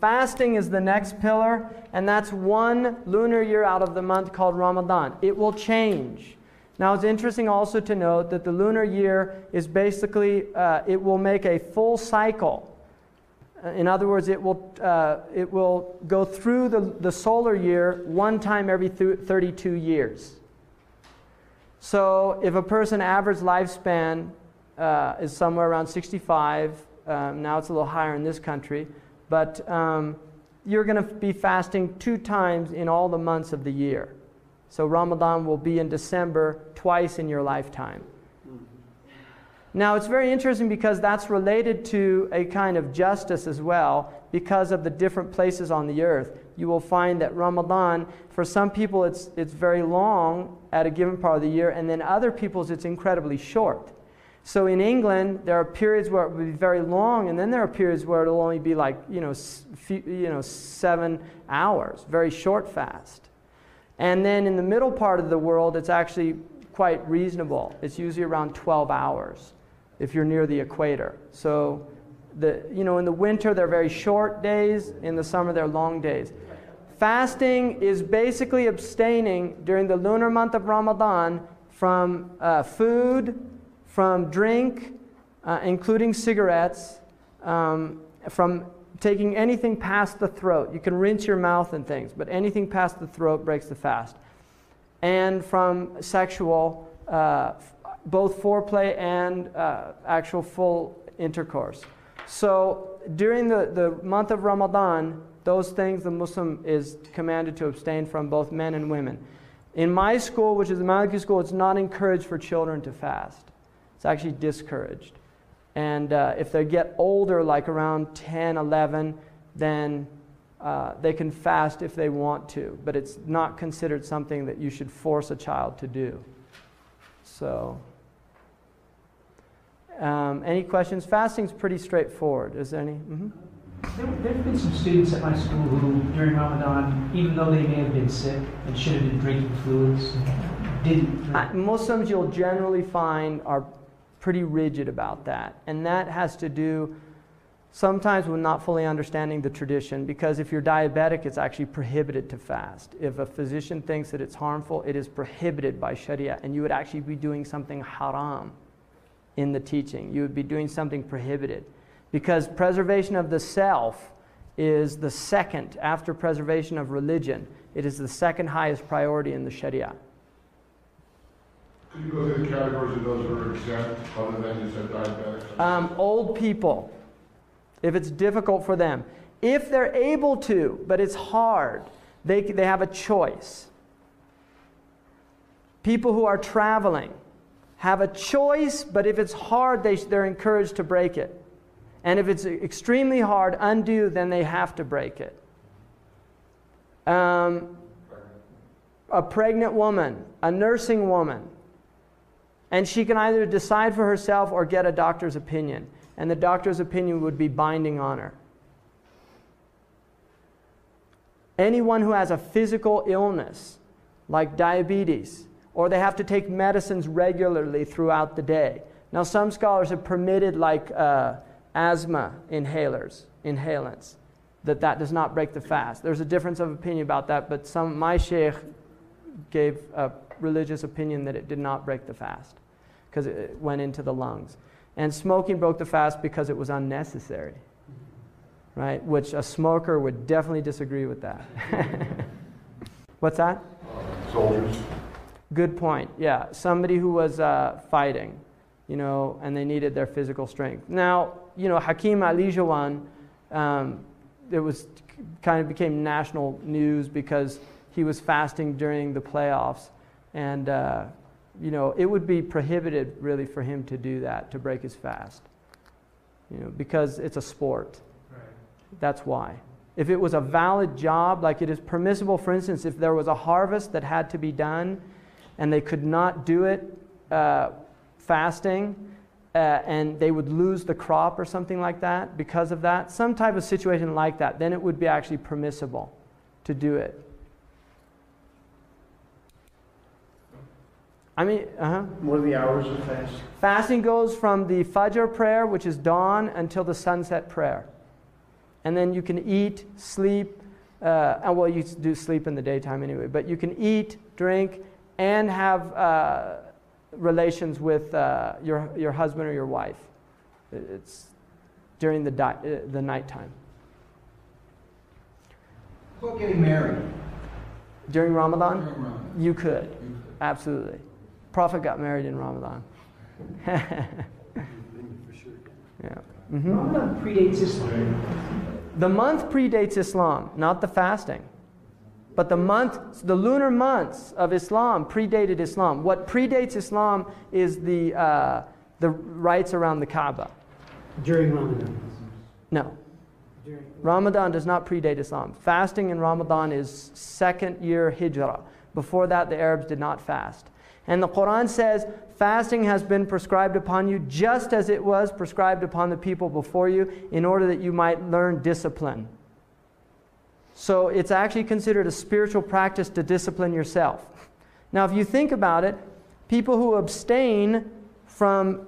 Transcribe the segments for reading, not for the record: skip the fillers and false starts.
Fasting is the next pillar, and that's one lunar year out of the month called Ramadan. It will change. Now it's interesting also to note that the lunar year is basically, it will make a full cycle. In other words, it will go through the solar year one time every 32 years. So if a person average lifespan is somewhere around 65, now it's a little higher in this country, but you're going to be fasting 2 times in all the months of the year. So Ramadan will be in December twice in your lifetime. Now it's very interesting because that's related to a kind of justice as well, because of the different places on the earth. You will find that Ramadan, for some people it's very long at a given part of the year, and then other people's it's incredibly short. So in England, there are periods where it will be very long, and then there are periods where it'll only be like 7 hours, very short fast. And then in the middle part of the world, it's actually quite reasonable. It's usually around 12 hours if you're near the equator. So in the winter, they're very short days. In the summer, they're long days. Fasting is basically abstaining during the lunar month of Ramadan from food, from drink, including cigarettes, from taking anything past the throat. You can rinse your mouth and things, but anything past the throat breaks the fast. And from sexual, both foreplay and actual full intercourse. So during the month of Ramadan, those things the Muslim is commanded to abstain from, both men and women. In my school, which is the Maliki school, it's not encouraged for children to fast. It's actually discouraged. And if they get older, like around 10, 11, then they can fast if they want to. But it's not considered something that you should force a child to do. So, any questions? Fasting's pretty straightforward. Is there any? Mm-hmm. There have been some students at my school who, during Ramadan, even though they may have been sick and should have been drinking fluids, didn't drink. Muslims, you'll generally find, are pretty rigid about that. And that has to do sometimes with not fully understanding the tradition, because if you're diabetic, it's actually prohibited to fast. If a physician thinks that it's harmful, it is prohibited by Sharia, and you would actually be doing something haram in the teaching. You would be doing something prohibited, because preservation of the self is the second, after preservation of religion. It is the second highest priority in the Sharia. Could you go through the categories of those who are exempt, other than you said diabetics? Old people, if it's difficult for them. If they're able to, but it's hard, they have a choice. People who are traveling have a choice, but if it's hard, they're encouraged to break it. And if it's extremely hard, undue, then they have to break it. A pregnant woman, a nursing woman, and she can either decide for herself or get a doctor's opinion. And the doctor's opinion would be binding on her. Anyone who has a physical illness, like diabetes, or they have to take medicines regularly throughout the day. Now some scholars have permitted like asthma inhalants, that does not break the fast. There's a difference of opinion about that, but my Shaykh gave a religious opinion that it did not break the fast, because it went into the lungs. And smoking broke the fast because it was unnecessary, right? Which a smoker would definitely disagree with that. What's that? Soldiers. Good point, yeah. Somebody who was fighting, and they needed their physical strength. Now, Hakim Alijawan, it was kind of became national news because he was fasting during the playoffs, and it would be prohibited really for him to do that, to break his fast, because it's a sport. Right. That's why. If it was a valid job, like it is permissible, for instance, if there was a harvest that had to be done and they could not do it fasting, and they would lose the crop or something like that because of that, some type of situation like that, then it would be actually permissible to do it. What are the hours of fast? Fasting goes from the Fajr prayer, which is dawn, until the sunset prayer. And then you can eat, sleep, well, you do sleep in the daytime anyway, but you can eat, drink, and have relations with your husband or your wife. It's during the nighttime. What about getting married? During Ramadan? During Ramadan. You could. Absolutely. Prophet got married in Ramadan. Yeah. Mm-hmm. Ramadan predates Islam. The month predates Islam, not the fasting. But the lunar months of Islam predated Islam. What predates Islam is the rites around the Kaaba. During Ramadan. No. Ramadan does not predate Islam. Fasting in Ramadan is second year Hijrah. Before that, the Arabs did not fast. And the Quran says, fasting has been prescribed upon you just as it was prescribed upon the people before you, in order that you might learn discipline. So it's actually considered a spiritual practice to discipline yourself. Now, if you think about it, people who abstain from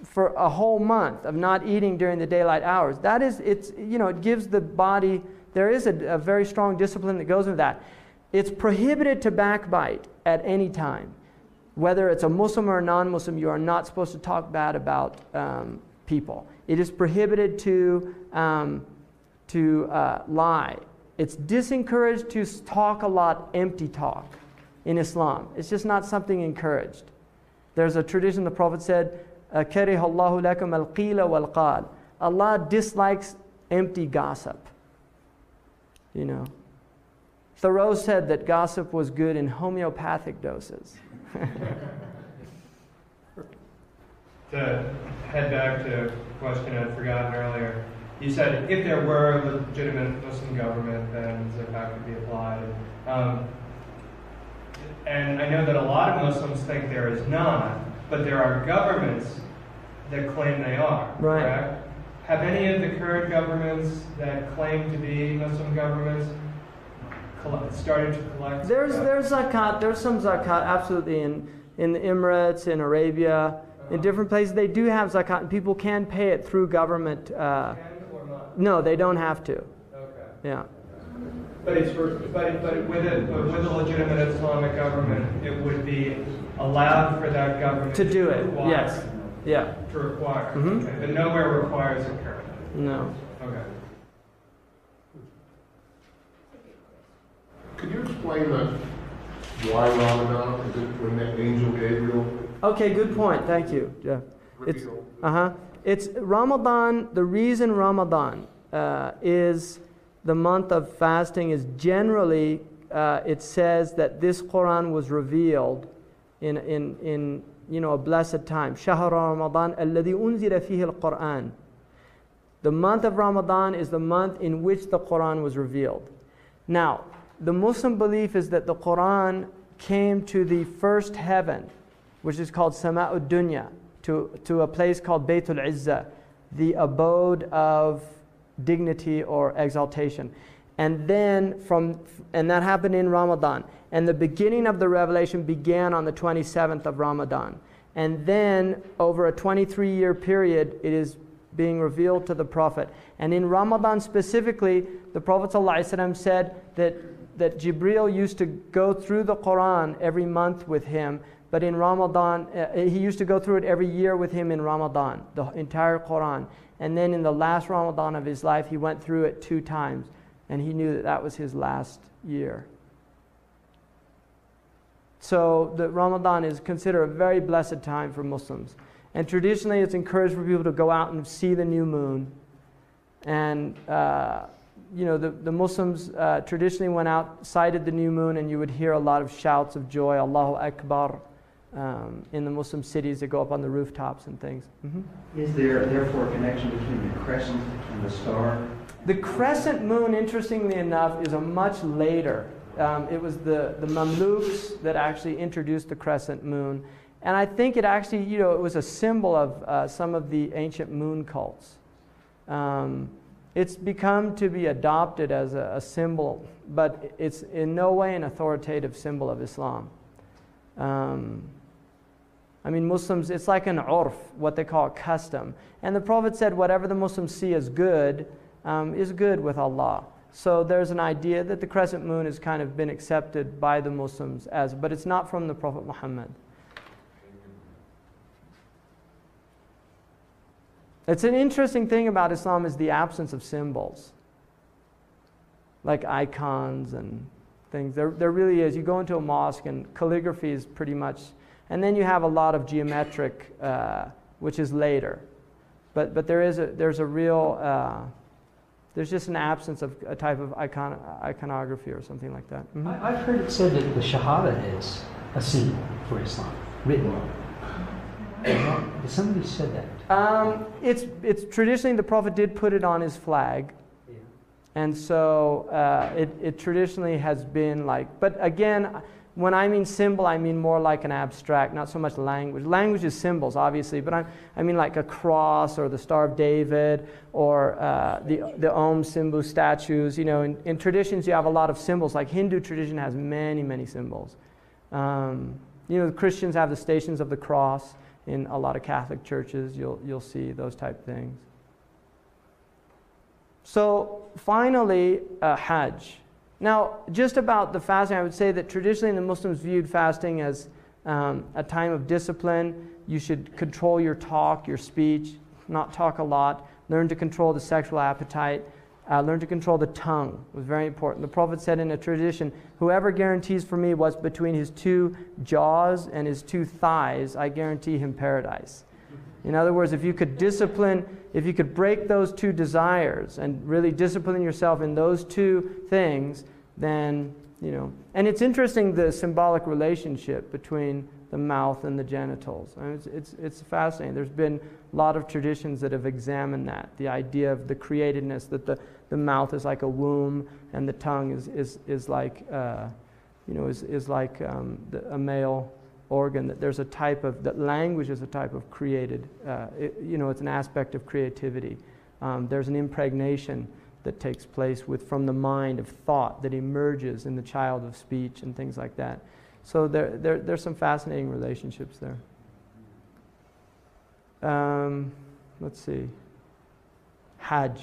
for a whole month of not eating during the daylight hours, it gives the body, there is a very strong discipline that goes with that. It's prohibited to backbite at any time. Whether it's a Muslim or a non-Muslim, you are not supposed to talk bad about people. It is prohibited to lie. It's disencouraged to talk a lot, empty talk in Islam. It's just not something encouraged. There's a tradition, the Prophet said, كَرِهَ اللَّهُ لَكُمْ الْقِيلَ وَالْقَالَ. Allah dislikes empty gossip. You know. Thoreau said that gossip was good in homeopathic doses. To head back to a question I'd forgotten earlier, you said if there were a legitimate Muslim government, then Zakat could be applied. And I know that a lot of Muslims think there is not, but there are governments that claim they are, right. Correct? Have any of the current governments that claim to be Muslim governments started to collect? There's zakat. There's some zakat, absolutely, in the Emirates, in Arabia, in different places. They do have zakat, and people can pay it through government. Can or not? No, they don't have to. Okay. Yeah. But with a legitimate Islamic government, it would be allowed for that government To do it. require, Yes. Yeah. To require. Mhm. Okay. But nowhere requires it currently. No. Okay. Could you explain why Ramadan? Is it when the angel Gabriel Okay, good point. Thank you, Jeff. revealed? It's Ramadan. The reason Ramadan is the month of fasting is generally it says that this Quran was revealed in a blessed time. شهر رمضان الذي أنزل فيه القرآن. The month of Ramadan is the month in which the Quran was revealed. Now, the Muslim belief is that the Quran came to the first heaven, which is called Sama'ud Dunya, to a place called Baytul Izzah, the abode of dignity or exaltation. And that happened in Ramadan. And the beginning of the revelation began on the 27th of Ramadan. And then over a 23-year period, it is being revealed to the Prophet. And in Ramadan specifically, the Prophet ﷺ said that Jibreel used to go through the Quran every month with him, but in Ramadan, he used to go through it every year with him in Ramadan, the entire Quran. And then in the last Ramadan of his life, he went through it 2 times, and he knew that was his last year. So the Ramadan is considered a very blessed time for Muslims. And traditionally, it's encouraged for people to go out and see the new moon. And the Muslims traditionally went out, sighted the new moon, and you would hear a lot of shouts of joy, Allahu Akbar, in the Muslim cities that go up on the rooftops and things. Mm-hmm. Is there therefore a connection between the crescent and the star? The crescent moon, interestingly enough, is a much later. It was the Mamluks that actually introduced the crescent moon. And I think it actually, it was a symbol of some of the ancient moon cults. It's become to be adopted as a symbol, but it's in no way an authoritative symbol of Islam. Muslims, it's like an urf, what they call a custom. And the Prophet said, whatever the Muslims see as good, is good with Allah. So there's an idea that the crescent moon has kind of been accepted by the Muslims as, but it's not from the Prophet Muhammad. It's an interesting thing about Islam is the absence of symbols, like icons and things. There really is. You go into a mosque and calligraphy is pretty much, and then you have a lot of geometric, which is later. But there's a real, there's just an absence of a type of iconography or something like that. Mm-hmm. I've heard it said that the Shahada is a symbol for Islam, written. Somebody said that. It's traditionally the Prophet did put it on his flag. And so it traditionally has been like, but again, when I mean symbol, I mean more like an abstract, not so much language. Language is symbols, obviously, but I mean like a cross or the Star of David or the Om Simbu statues. You know, in traditions you have a lot of symbols. Like Hindu tradition has many, many symbols. You know, the Christians have the Stations of the Cross. In a lot of Catholic churches, you'll see those type things. So finally, Hajj. Now, just about the fasting, I would say that traditionally the Muslims viewed fasting as a time of discipline. You should control your talk, your speech, not talk a lot. Learn to control the sexual appetite. Learn to control the tongue. It was very important. The Prophet said in a tradition, whoever guarantees for me what's between his two jaws and his two thighs, I guarantee him paradise. In other words, if you could break those two desires and really discipline yourself in those two things, then, you know. And it's interesting, the symbolic relationship between the mouth and the genitals. I mean, it's fascinating. There's been a lot of traditions that have examined that, the idea of the createdness, that the mouth is like a womb and the tongue is like, is like a male organ, that there's a type of, that language is a type of created, it's an aspect of creativity. There's an impregnation that takes place from the mind of thought that emerges in the child of speech and things like that. So there's some fascinating relationships there. Let's see. Hajj.